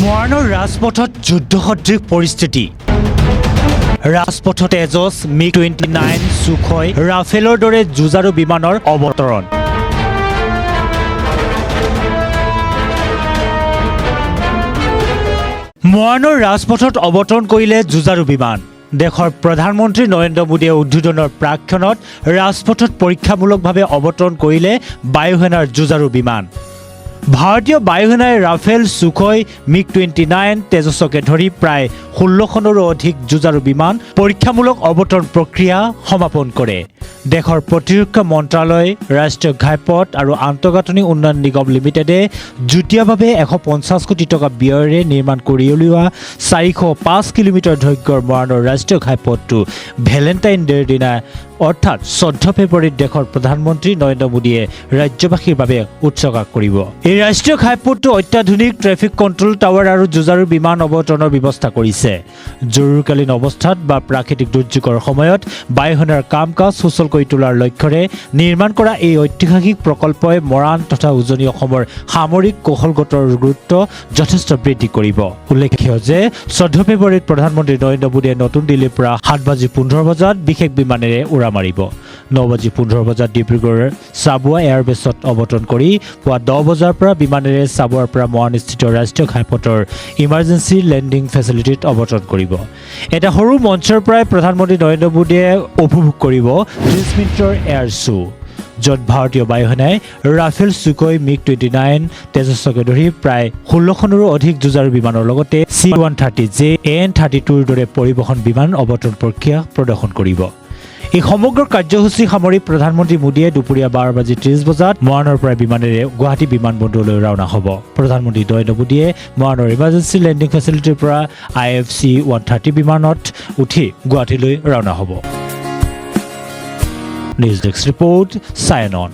মৰাণৰ ৰাজপথত যুদ্ধসদৃশ পৰিস্থিতি। ৰাজপথত এজছ MiG-29 সুখয় ৰাফেলৰ দৰে যুঁজাৰু বিমানৰ অৱতৰণ। মৰাণৰ ৰাজপথত অৱতৰণ কৰিলে যুঁজাৰু বিমান। দেশৰ প্ৰধানমন্ত্ৰী নৰেন্দ্ৰ মোদীয়ে উদ্বোধনৰ প্ৰাক্ষণত ৰাজপথত পৰীক্ষামূলকভাৱে অৱতৰণ কৰিলে বায়ুসেনাৰ যুঁজাৰু বিমান। ভাৰতীয় বায়ুসেনাই ৰাফেল সুখয় MiG-29 তেজছকে ধৰি প্ৰায় 16খনৰো অধিক যুঁজাৰু বিমান পৰীক্ষামূলক অৱতৰণ প্ৰক্ৰিয়া সমাপন কৰে। দেশৰ প্ৰতিৰক্ষা মন্ত্ৰালয়, ৰাষ্ট্ৰীয় ঘাইপথ আৰু আন্তঃগাঁথনি উন্নয়ন নিগম লিমিটেডে যুটীয়াভাৱে 150 কোটি টকা ব্যয়েৰে নিৰ্মাণ কৰি উলিওৱা 405 কিলোমিটাৰ দৈৰ্ঘ্যৰ মৰাণৰ ৰাষ্ট্ৰীয় ঘাইপথটো ভেলেণ্টাইন ডেৰ দিনা অৰ্থাৎ 14 ফেব্ৰুৱাৰীত দেশৰ প্ৰধানমন্ত্ৰী নৰেন্দ্ৰ মোদীয়ে ৰাজ্যবাসীৰ বাবে উৎসৰ্গা কৰিব। এই ৰাষ্ট্ৰীয় ঘাইপথটো অত্যাধুনিক ট্ৰেফিক কণ্ট্ৰল টাৱাৰ আৰু যুঁজাৰু বিমান অৱতৰণৰ ব্যৱস্থা কৰিছে। জৰুৰীকালীন অৱস্থাত বা প্ৰাকৃতিক দুৰ্যোগৰ সময়ত বায়ুসেনাৰ কাম কাজ সুচল কৰি তোলাৰ লক্ষ্যৰে নিৰ্মাণ কৰা এই ঐতিহাসিক প্ৰকল্পই মৰাণ তথা উজনি অসমৰ সামৰিক কৌশলগতৰ গুৰুত্ব যথেষ্ট বৃদ্ধি কৰিব। উল্লেখ্য যে 14 ফেব্ৰুৱাৰীত প্ৰধানমন্ত্ৰী নৰেন্দ্ৰ মোদীয়ে নতুন দিল্লীৰ পৰা 7:15 বজাত বিশেষ বিমানেৰে উৰা মাৰিব। 9:15 বজাত ডিব্ৰুগড়ৰ চাবুৱা এয়াৰবেছত অৱতৰণ কৰি পুৱা 10 বজাৰ পৰা বিমানেৰে চাবুৱাৰ পৰা মৰাণস্থিত ৰাষ্ট্ৰীয় ঘাইপথৰ ইমাৰ্জেঞ্চি লেণ্ডিং ফেচিলিটিত অৱতৰণ কৰিব। এটা সৰু মঞ্চৰ পৰাই প্ৰধানমন্ত্ৰী নৰেন্দ্ৰ মোদীয়ে উপভোগ কৰিব 30 মিনিটৰ এয়াৰ শ্ব', য'ত ভাৰতীয় বায়ুসেনাই ৰাফেল সুখয় MiG-29 তেজছকে ধৰি প্ৰায় 16খনৰো অধিক যুঁজাৰু বিমানৰ লগতে C-130J, AN-32ৰ দৰে পৰিবহণ বিমান অৱতৰণ প্ৰক্ৰিয়া প্ৰদৰ্শন কৰিব। এই সমগ্ৰ কাৰ্যসূচী সামৰি প্ৰধানমন্ত্ৰী মোদীয়ে দুপৰীয়া 12:30 বজাত মৰাণৰ পৰা বিমানেৰে গুৱাহাটী বিমানবন্দৰলৈ ৰাওনা হ'ব। প্ৰধানমন্ত্ৰী নৰেন্দ্ৰ মোদীয়ে মৰাণৰ ইমাৰ্জেঞ্চি লেণ্ডিং ফেচিলিটিৰ পৰা IFC-130 বিমানত উঠি গুৱাহাটীলৈ ৰাওনা হ'ব। News desk report, Sayan on.